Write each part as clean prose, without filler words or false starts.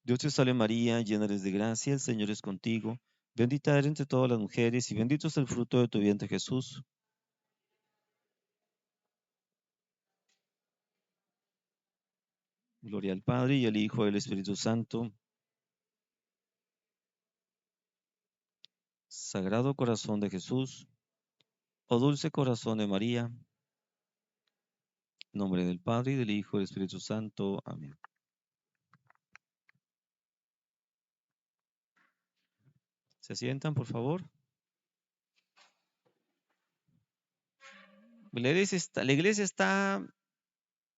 Dios te salve María, llena eres de gracia, el Señor es contigo. Bendita eres entre todas las mujeres y bendito es el fruto de tu vientre Jesús. Gloria al Padre y al Hijo y al Espíritu Santo. Sagrado corazón de Jesús, oh dulce corazón de María, en nombre del Padre y del Hijo y del Espíritu Santo. Amén. ¿Se sientan, por favor? La iglesia está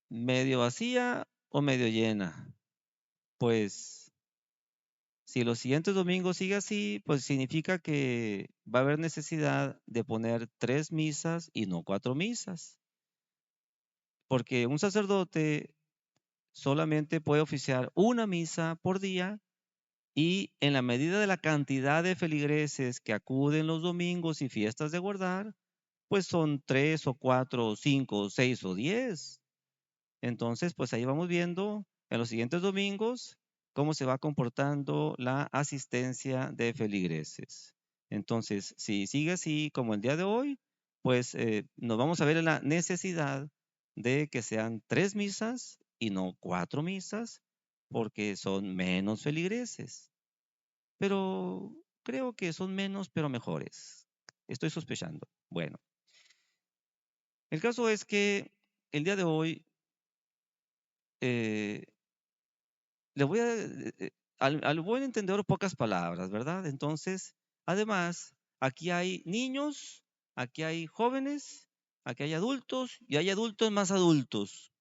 medio vacía o medio llena. Pues si los siguientes domingos sigue así, pues significa que va a haber necesidad de poner 3 misas y no 4 misas. Porque un sacerdote solamente puede oficiar una misa por día y en la medida de la cantidad de feligreses que acuden los domingos y fiestas de guardar, pues son 3 o 4 o 5 o 6 o 10. Entonces, pues ahí vamos viendo en los siguientes domingos cómo se va comportando la asistencia de feligreses. Entonces, si sigue así como el día de hoy, pues nos vamos a ver en la necesidad de que sean 3 misas y no 4 misas, porque son menos feligreses. Pero creo que son menos, pero mejores. Estoy sospechando. Bueno, el caso es que el día de hoy eh, le voy a, al buen entendedor pocas palabras, ¿verdad? Entonces, además, aquí hay niños, aquí hay jóvenes, aquí hay adultos y hay adultos más adultos.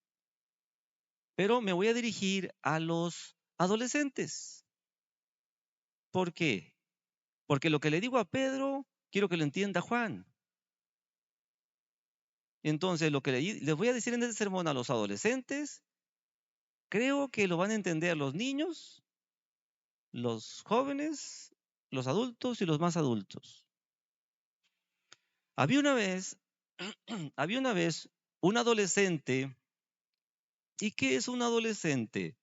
Pero me voy a dirigir a los adolescentes. ¿Por qué? Porque lo que le digo a Pedro, quiero que lo entienda Juan. Entonces, lo que les voy a decir en este sermón a los adolescentes, creo que lo van a entender los niños, los jóvenes, los adultos y los más adultos. Había una vez, había una vez un adolescente. ¿Y qué es un adolescente?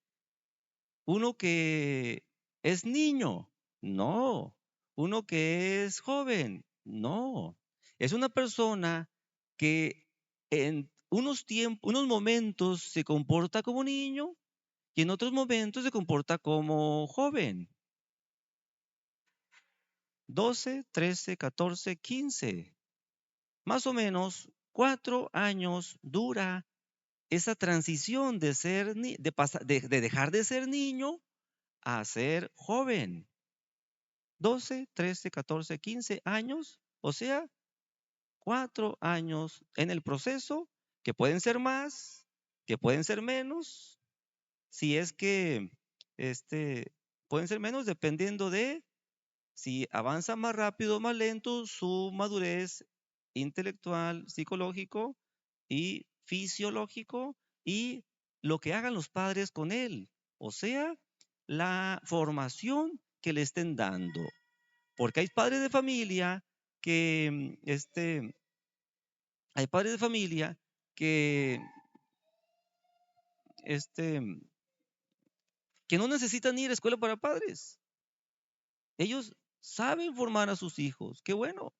¿Uno que es niño? No. ¿Uno que es joven? No. Es una persona que en unos momentos se comporta como niño y en otros momentos se comporta como joven. 12, 13, 14, 15. Más o menos 4 años dura esa transición de ser de dejar de ser niño a ser joven. 12, 13, 14, 15 años, o sea, 4 años en el proceso, que pueden ser más, que pueden ser menos, si es que pueden ser menos dependiendo de si avanza más rápido o más lento su madurez intelectual, psicológico y fisiológico y lo que hagan los padres con él, o sea, la formación que le estén dando. Porque hay padres de familia que, hay padres de familia que, este, que no necesitan ir a escuela para padres. Ellos saben formar a sus hijos, qué bueno.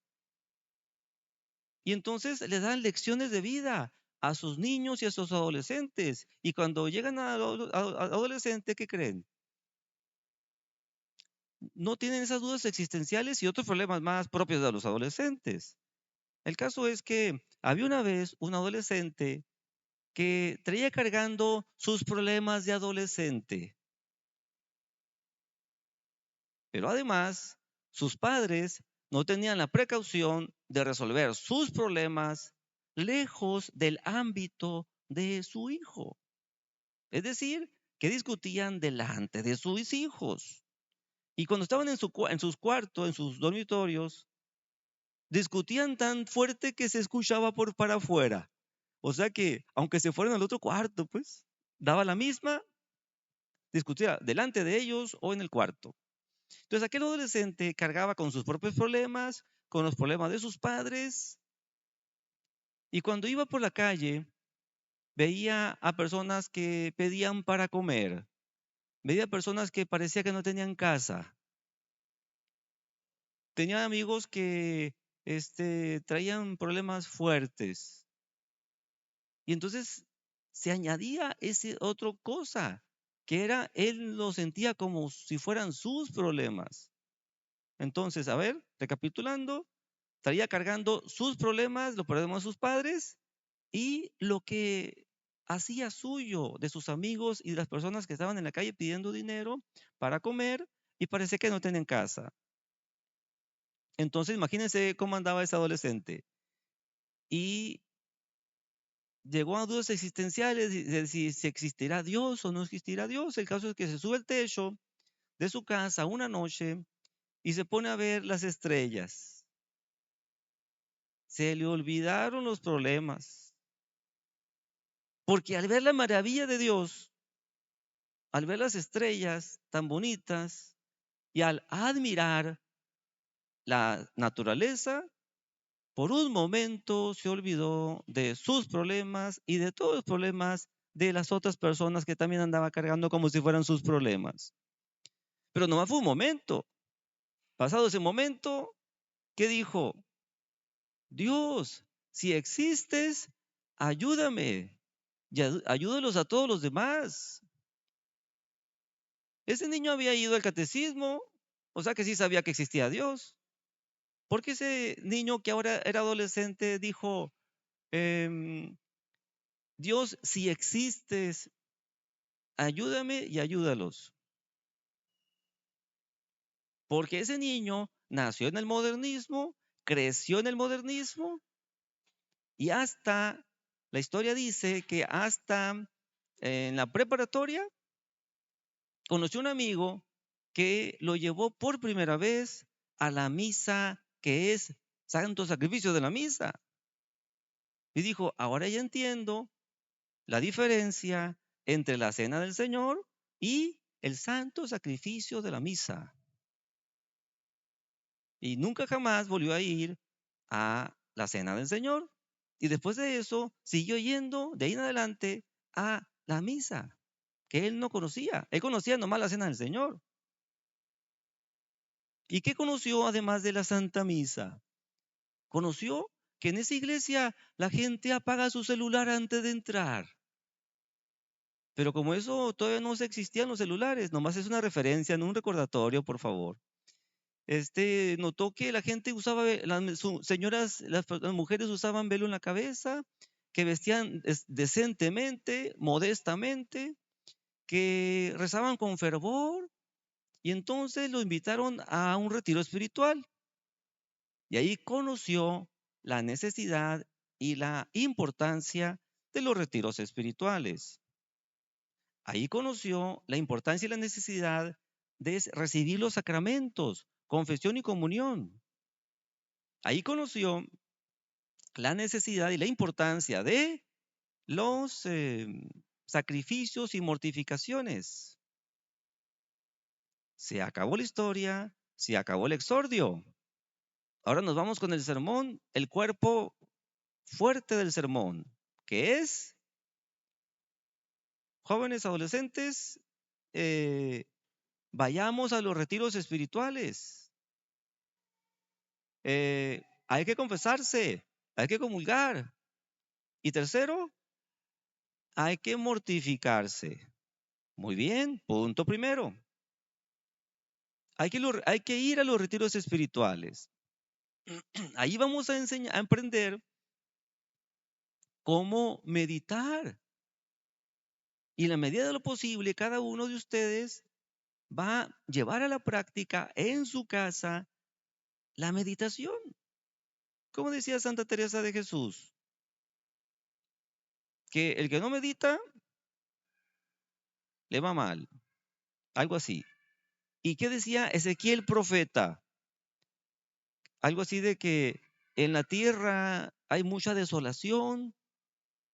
Y entonces les dan lecciones de vida a sus niños y a sus adolescentes. Y cuando llegan a adolescente, ¿qué creen? No tienen esas dudas existenciales y otros problemas más propios de los adolescentes. El caso es que había una vez un adolescente que traía cargando sus problemas de adolescente. Pero además, sus padres no tenían la precaución de resolver sus problemas lejos del ámbito de su hijo. Es decir, que discutían delante de sus hijos. Y cuando estaban en sus cuartos, en sus dormitorios, discutían tan fuerte que se escuchaba por para afuera. O sea que, aunque se fueran al otro cuarto, pues, daba la misma, discutía delante de ellos o en el cuarto. Entonces, aquel adolescente cargaba con sus propios problemas, con los problemas de sus padres, y cuando iba por la calle, veía a personas que pedían para comer. Veía personas que parecía que no tenían casa. Tenía amigos que traían problemas fuertes. Y entonces se añadía ese otro cosa, que era, él lo sentía como si fueran sus problemas. Entonces, a ver, recapitulando, estaría cargando sus problemas, los problemas de sus padres y lo que hacía suyo de sus amigos y de las personas que estaban en la calle pidiendo dinero para comer y parece que no tenían casa. Entonces, imagínense cómo andaba ese adolescente. Y llegó a dudas existenciales de si existirá Dios o no existirá Dios. El caso es que se sube al techo de su casa una noche y se pone a ver las estrellas. Se le olvidaron los problemas. Porque al ver la maravilla de Dios, al ver las estrellas tan bonitas y al admirar la naturaleza, por un momento se olvidó de sus problemas y de todos los problemas de las otras personas que también andaba cargando como si fueran sus problemas. Pero nomás fue un momento. Pasado ese momento, ¿qué dijo? Dios, si existes, ayúdame y ayúdalos a todos los demás. Ese niño había ido al catecismo, o sea que sí sabía que existía Dios. Porque ese niño que ahora era adolescente dijo, Dios, si existes, ayúdame y ayúdalos. Porque ese niño nació en el modernismo, creció en el modernismo y hasta, la historia dice que hasta en la preparatoria conoció un amigo que lo llevó por primera vez a la misa, que es santo sacrificio de la misa. Y dijo, ahora ya entiendo la diferencia entre la cena del Señor y el santo sacrificio de la misa. Y nunca jamás volvió a ir a la cena del Señor. Y después de eso, siguió yendo de ahí en adelante a la misa, que él no conocía. Él conocía nomás la cena del Señor. ¿Y qué conoció además de la Santa Misa? Conoció que en esa iglesia la gente apaga su celular antes de entrar. Pero como eso todavía no se existían los celulares, nomás es una referencia, no un recordatorio, por favor. Notó que la gente usaba, señoras, las mujeres usaban velo en la cabeza, que vestían decentemente, modestamente, que rezaban con fervor, y entonces lo invitaron a un retiro espiritual. Y ahí conoció la necesidad y la importancia de los retiros espirituales. Ahí conoció la importancia y la necesidad de recibir los sacramentos, confesión y comunión. Ahí conoció la necesidad y la importancia de los sacrificios y mortificaciones. Se acabó la historia, se acabó el exordio. Ahora nos vamos con el sermón, el cuerpo fuerte del sermón, que es, jóvenes adolescentes, vayamos a los retiros espirituales. Hay que confesarse, hay que comulgar. Y tercero, hay que mortificarse. Muy bien, punto primero. Hay que ir a los retiros espirituales. Ahí vamos a enseñar, a aprender cómo meditar. Y en la medida de lo posible, cada uno de ustedes va a llevar a la práctica en su casa la meditación. Como decía Santa Teresa de Jesús, que el que no medita le va mal, algo así. ¿Y qué decía Ezequiel profeta? Algo así de que en la tierra hay mucha desolación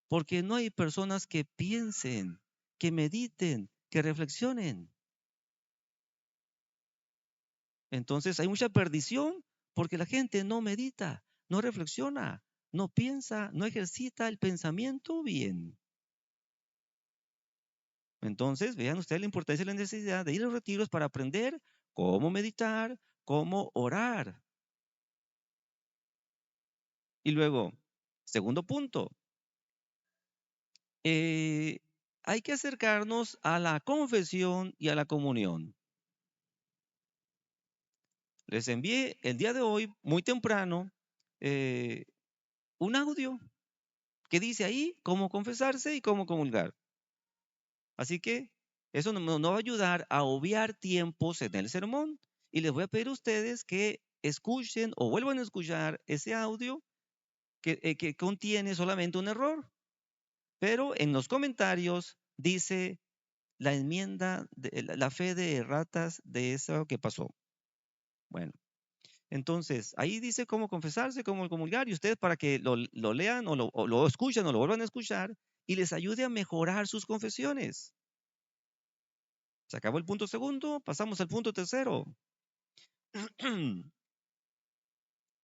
porque no hay personas que piensen, que mediten, que reflexionen. Entonces hay mucha perdición porque la gente no medita, no reflexiona, no piensa, no ejercita el pensamiento bien. Entonces, vean ustedes la importancia y la necesidad de ir a los retiros para aprender cómo meditar, cómo orar. Y luego, segundo punto, hay que acercarnos a la confesión y a la comunión. Les envié el día de hoy, muy temprano, un audio que dice ahí cómo confesarse y cómo comulgar. Así que eso nos va a ayudar a obviar tiempos en el sermón. Y les voy a pedir a ustedes que escuchen o vuelvan a escuchar ese audio que contiene solamente un error. Pero en los comentarios dice la enmienda, la fe de ratas de eso que pasó. Bueno, entonces ahí dice cómo confesarse, cómo comulgar, y ustedes para que lo lean o lo escuchen o lo vuelvan a escuchar y les ayude a mejorar sus confesiones. Se acabó el punto segundo, pasamos al punto tercero.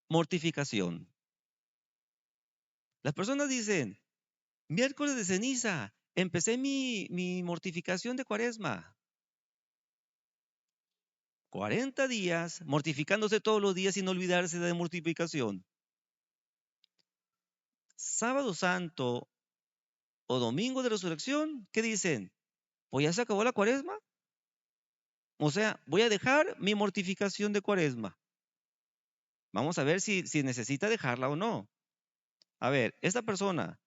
Mortificación. Las personas dicen, miércoles de ceniza, empecé mi mortificación de cuaresma. 40 días mortificándose todos los días sin olvidarse de mortificación. Sábado Santo o Domingo de Resurrección, ¿qué dicen? Pues ya se acabó la cuaresma. O sea, voy a dejar mi mortificación de cuaresma. Vamos a ver si necesita dejarla o no. A ver, esta persona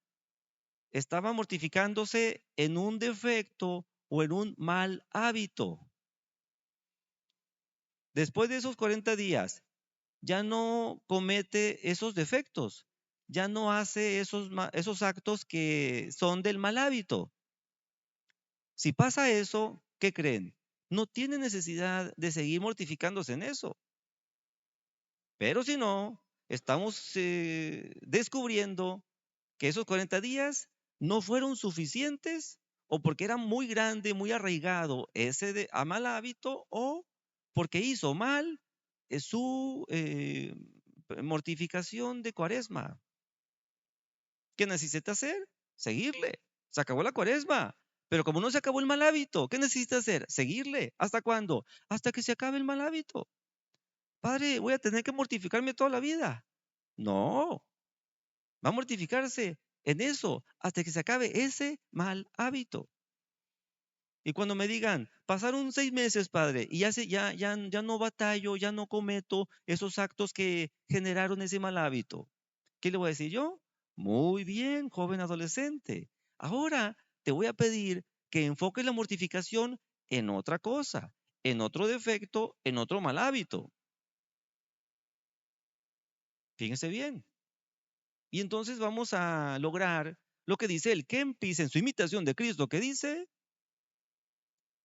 estaba mortificándose en un defecto o en un mal hábito. Después de esos 40 días, ya no comete esos defectos, ya no hace esos actos que son del mal hábito. Si pasa eso, ¿qué creen? No tiene necesidad de seguir mortificándose en eso. Pero si no, estamos descubriendo que esos 40 días no fueron suficientes o porque era muy grande, muy arraigado ese a mal hábito o porque hizo mal su mortificación de cuaresma. ¿Qué necesita hacer? Seguirle. Se acabó la cuaresma. Pero como no se acabó el mal hábito, ¿qué necesita hacer? Seguirle. ¿Hasta cuándo? Hasta que se acabe el mal hábito. Padre, voy a tener que mortificarme toda la vida. No, va a mortificarse en eso hasta que se acabe ese mal hábito. Y cuando me digan, pasaron 6 meses, padre, y ya no batallo, ya no cometo esos actos que generaron ese mal hábito. ¿Qué le voy a decir yo? Muy bien, joven adolescente. Ahora te voy a pedir que enfoques la mortificación en otra cosa, en otro defecto, en otro mal hábito. Fíjense bien. Y entonces vamos a lograr lo que dice el Kempis en su imitación de Cristo, que dice,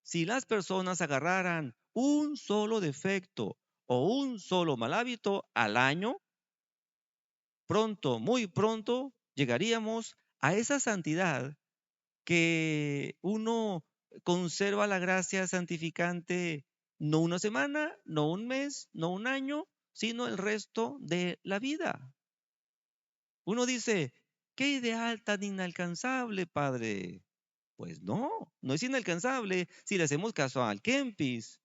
si las personas agarraran un solo defecto o un solo mal hábito al año, pronto, muy pronto, llegaríamos a esa santidad que uno conserva la gracia santificante no una semana, no un mes, no un año, sino el resto de la vida. Uno dice, qué ideal tan inalcanzable, padre. Pues no, no es inalcanzable si le hacemos caso al Kempis,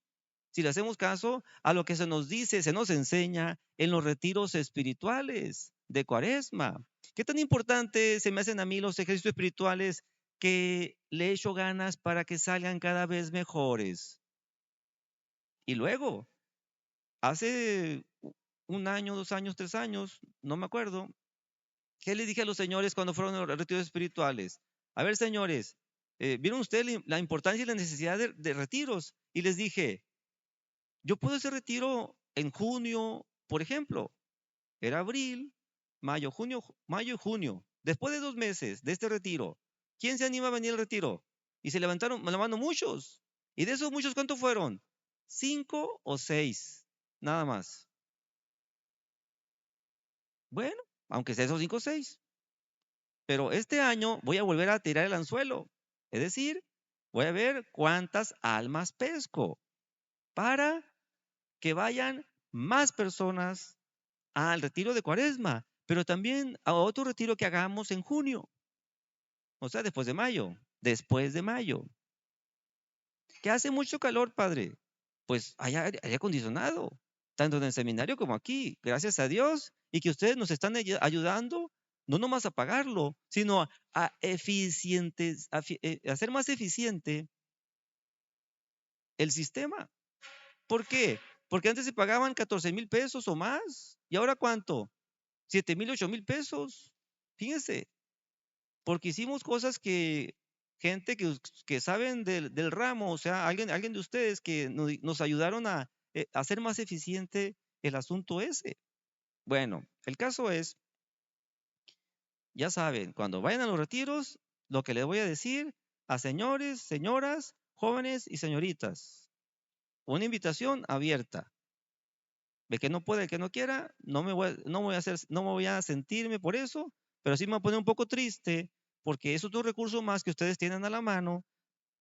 si le hacemos caso a lo que se nos dice, se nos enseña en los retiros espirituales de Cuaresma. ¿Qué tan importante se me hacen a mí los ejercicios espirituales que le echo ganas para que salgan cada vez mejores? Y luego, hace un año, 2 años, 3 años, no me acuerdo, ¿qué le dije a los señores cuando fueron a los retiros espirituales? A ver, señores, ¿vieron ustedes la importancia y la necesidad de retiros? Y les dije, yo puedo hacer retiro en junio, por ejemplo. Era abril, mayo, junio, mayo y junio. Después de 2 meses de este retiro, ¿quién se anima a venir al retiro? Y se levantaron la mano muchos. Y de esos muchos, ¿cuántos fueron? 5 o 6, nada más. Bueno, aunque sea esos 5 o 6. Pero este año voy a volver a tirar el anzuelo. Es decir, voy a ver cuántas almas pesco para que vayan más personas al retiro de Cuaresma, pero también a otro retiro que hagamos en junio, o sea, después de mayo, después de mayo. que hace mucho calor, padre. Pues hay aire acondicionado, tanto en el seminario como aquí, gracias a Dios, y que ustedes nos están ayudando, no nomás a pagarlo, sino a hacer más eficiente el sistema. ¿Por qué? Porque antes se pagaban 14,000 pesos o más, ¿y ahora cuánto? 7,000, 8,000 pesos. Fíjense, porque hicimos cosas que gente que saben del ramo, o sea, alguien de ustedes que nos ayudaron a hacer más eficiente el asunto ese. Bueno, el caso es, ya saben, cuando vayan a los retiros, lo que les voy a decir a señores, señoras, jóvenes y señoritas, una invitación abierta. De que no puede, el que no quiera, no me voy a sentirme por eso, pero sí me voy a poner un poco triste porque es otro recurso más que ustedes tienen a la mano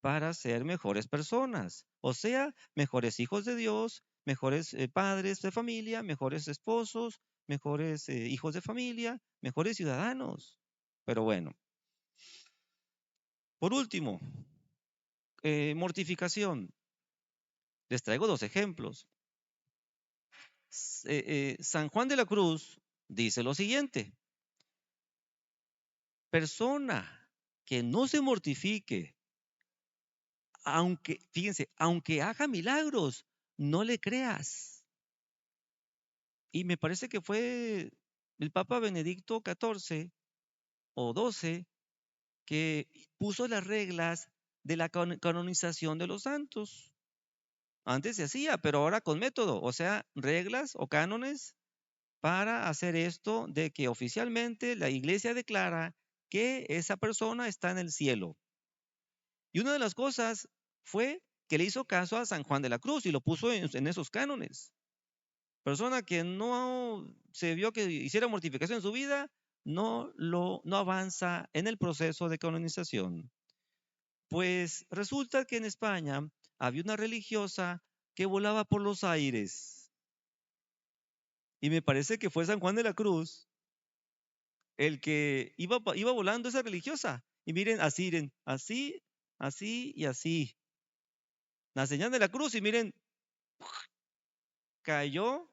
para ser mejores personas, o sea, mejores hijos de Dios, mejores padres de familia, mejores esposos, mejores hijos de familia, mejores ciudadanos. Pero bueno, por último, mortificación. Les traigo dos ejemplos. San Juan de la Cruz dice lo siguiente: persona que no se mortifique, aunque, fíjense, aunque haga milagros, no le creas. Y me parece que fue el Papa Benedicto XIV o XII que puso las reglas de la canonización de los santos. Antes se hacía, pero ahora con método, o sea, reglas o cánones para hacer esto de que oficialmente la iglesia declara que esa persona está en el cielo. Y una de las cosas fue que le hizo caso a San Juan de la Cruz y lo puso en esos cánones. Persona que no se vio que hiciera mortificación en su vida, no avanza en el proceso de canonización. Pues resulta que en España había una religiosa que volaba por los aires. Y me parece que fue San Juan de la Cruz el que iba volando esa religiosa. Y miren, así, así y así. La señal de la cruz y miren, cayó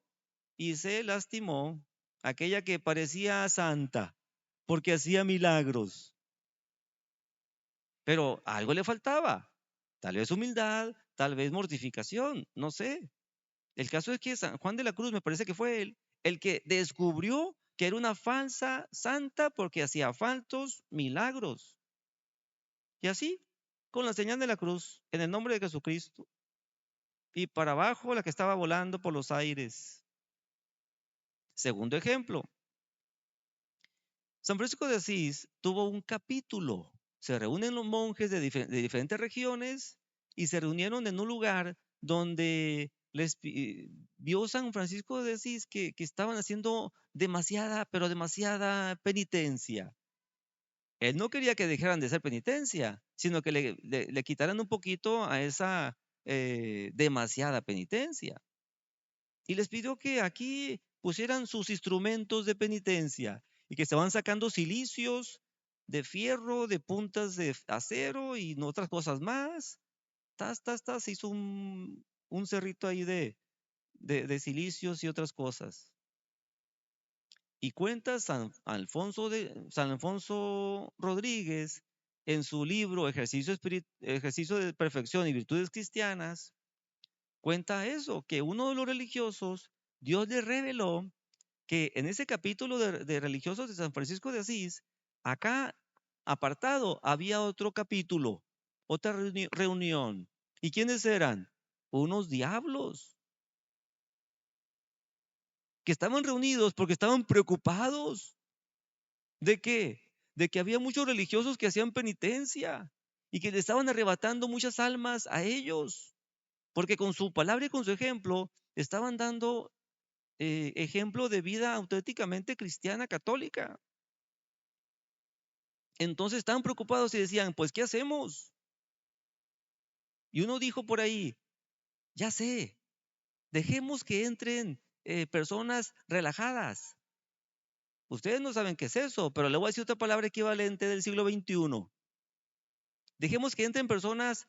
y se lastimó aquella que parecía santa porque hacía milagros. Pero algo le faltaba. Tal vez humildad, tal vez mortificación, no sé. El caso es que San Juan de la Cruz me parece que fue él el que descubrió que era una falsa santa porque hacía falsos milagros. Y así, con la señal de la cruz, en el nombre de Jesucristo, y para abajo la que estaba volando por los aires. Segundo ejemplo, San Francisco de Asís tuvo un capítulo. Se reúnen los monjes de diferentes regiones y se reunieron en un lugar donde vio San Francisco de Asís que estaban haciendo demasiada, pero demasiada penitencia. Él no quería que dejaran de hacer penitencia, sino que le quitaran un poquito a esa demasiada penitencia. Y les pidió que aquí pusieran sus instrumentos de penitencia y que estaban sacando cilicios de fierro, de puntas de acero y otras cosas más. Se hizo un cerrito ahí de cilicios y otras cosas. Y cuenta San Alfonso Rodríguez en su libro Ejercicio de Perfección y Virtudes Cristianas, cuenta eso, que uno de los religiosos, Dios le reveló que en ese capítulo de religiosos de San Francisco de Asís, acá apartado había otro capítulo, otra reunión. ¿Y quiénes eran? Unos diablos que estaban reunidos porque estaban preocupados. ¿De qué? De que había muchos religiosos que hacían penitencia y que le estaban arrebatando muchas almas a ellos, porque con su palabra y con su ejemplo estaban dando ejemplo de vida auténticamente cristiana católica. Entonces estaban preocupados y decían, pues, ¿qué hacemos? Y uno dijo por ahí, ya sé, dejemos que entren personas relajadas. Ustedes no saben qué es eso, pero le voy a decir otra palabra equivalente del siglo XXI. Dejemos que entren personas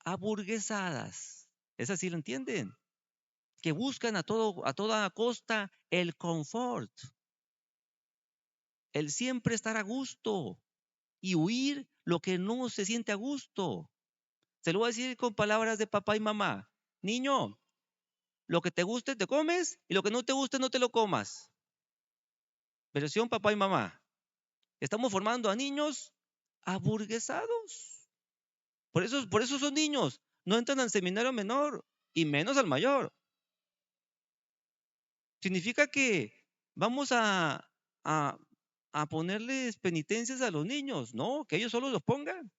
aburguesadas. ¿Esa sí lo entienden? Que buscan a toda costa el confort, el siempre estar a gusto y huir lo que no se siente a gusto. Se lo voy a decir con palabras de papá y mamá. Niño, lo que te guste te comes y lo que no te guste no te lo comas. Versión papá y mamá. Estamos formando a niños aburguesados. Por eso son niños. No entran al seminario menor y menos al mayor. Significa que vamos a, a ponerles penitencias a los niños. No, que ellos solo los pongan.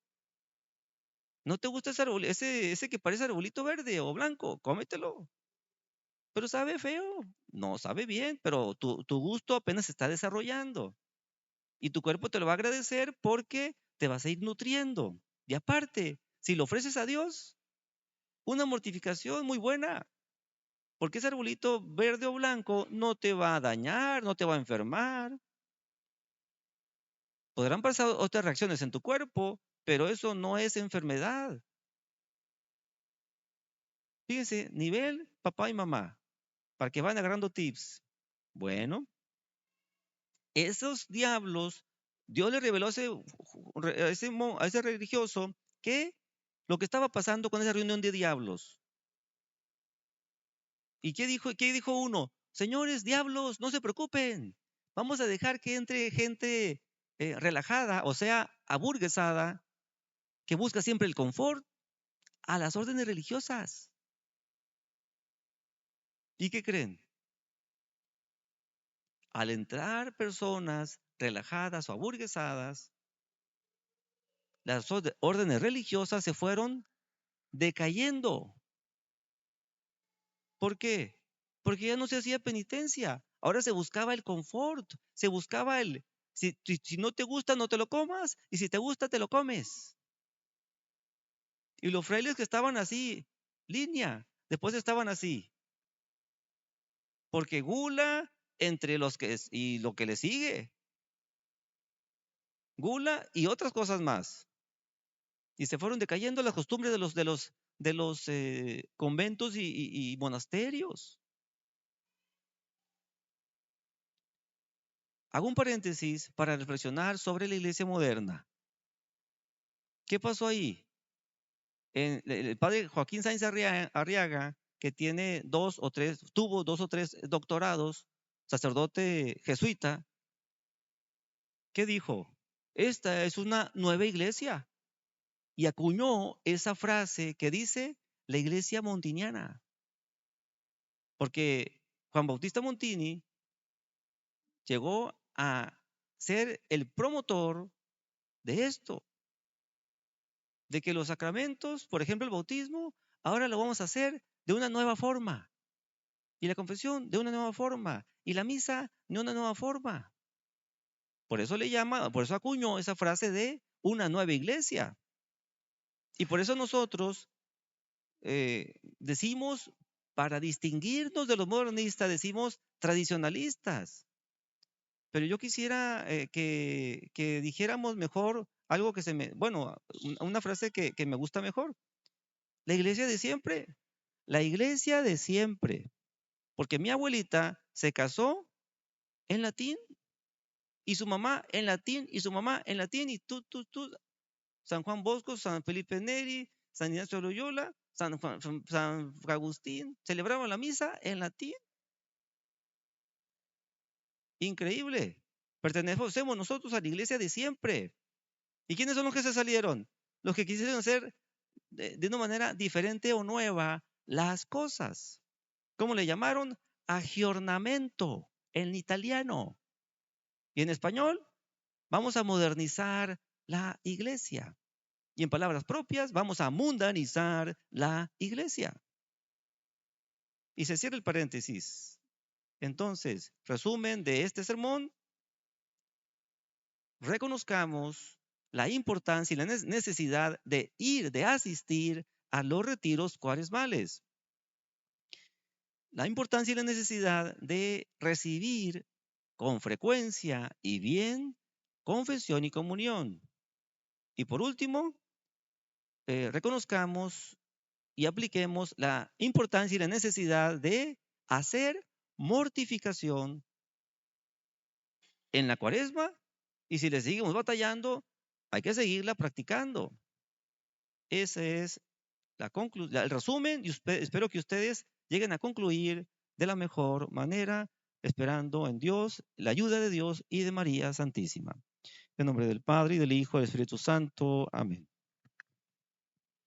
¿No te gusta ese que parece arbolito verde o blanco? Cómetelo. Pero sabe feo. No, sabe bien, pero tu gusto apenas se está desarrollando. Y tu cuerpo te lo va a agradecer porque te vas a ir nutriendo. Y aparte, si lo ofreces a Dios, una mortificación muy buena, porque ese arbolito verde o blanco no te va a dañar, no te va a enfermar. Podrán pasar otras reacciones en tu cuerpo, pero eso no es enfermedad. Fíjense, nivel papá y mamá, para que vayan agarrando tips. Bueno, esos diablos, Dios le reveló a ese religioso que lo que estaba pasando con esa reunión de diablos. ¿Y qué dijo uno? Señores, diablos, no se preocupen. Vamos a dejar que entre gente relajada, o sea, aburguesada, que busca siempre el confort a las órdenes religiosas. ¿Y qué creen? Al entrar personas relajadas o aburguesadas, las órdenes religiosas se fueron decayendo. ¿Por qué? Porque ya no se hacía penitencia. Ahora se buscaba el confort, se buscaba si no te gusta, no te lo comas, y si te gusta, te lo comes. Y los frailes que estaban así, línea, después estaban así. Porque gula entre los que y lo que le sigue. Gula y otras cosas más. Y se fueron decayendo las costumbres de los conventos y monasterios. Hago un paréntesis para reflexionar sobre la iglesia moderna. ¿Qué pasó ahí? El padre Joaquín Sáenz Arriaga, que tuvo dos o tres doctorados, sacerdote jesuita, ¿qué dijo? Esta es una nueva iglesia. Y acuñó esa frase que dice la iglesia montiniana. Porque Juan Bautista Montini llegó a ser el promotor de esto, de que los sacramentos, por ejemplo el bautismo, ahora lo vamos a hacer de una nueva forma, y la confesión de una nueva forma, y la misa de una nueva forma. Por eso acuñó esa frase de una nueva iglesia. Y por eso nosotros decimos, para distinguirnos de los modernistas, decimos tradicionalistas. Pero yo quisiera que dijéramos mejor algo una frase que me gusta mejor. La iglesia de siempre. La iglesia de siempre. Porque mi abuelita se casó en latín y su mamá en latín y su mamá en latín y tú, San Juan Bosco, San Felipe Neri, San Ignacio de Loyola, San Agustín, celebraban la misa en latín. Increíble. Pertenecemos nosotros a la iglesia de siempre. ¿Y quiénes son los que se salieron? Los que quisieron hacer de una manera diferente o nueva las cosas. ¿Cómo le llamaron? Aggiornamento en italiano. Y en español, vamos a modernizar la iglesia. Y en palabras propias, vamos a mundanizar la iglesia. Y se cierra el paréntesis. Entonces, resumen de este sermón, reconozcamos la importancia y la necesidad de asistir a los retiros cuaresmales. La importancia y la necesidad de recibir con frecuencia y bien confesión y comunión. Y por último, reconozcamos y apliquemos la importancia y la necesidad de hacer mortificación en la cuaresma, y si le seguimos batallando, hay que seguirla practicando. Ese es el resumen, y espero que ustedes lleguen a concluir de la mejor manera, esperando en Dios, la ayuda de Dios y de María Santísima. En nombre del Padre, y del Hijo, y del Espíritu Santo. Amén.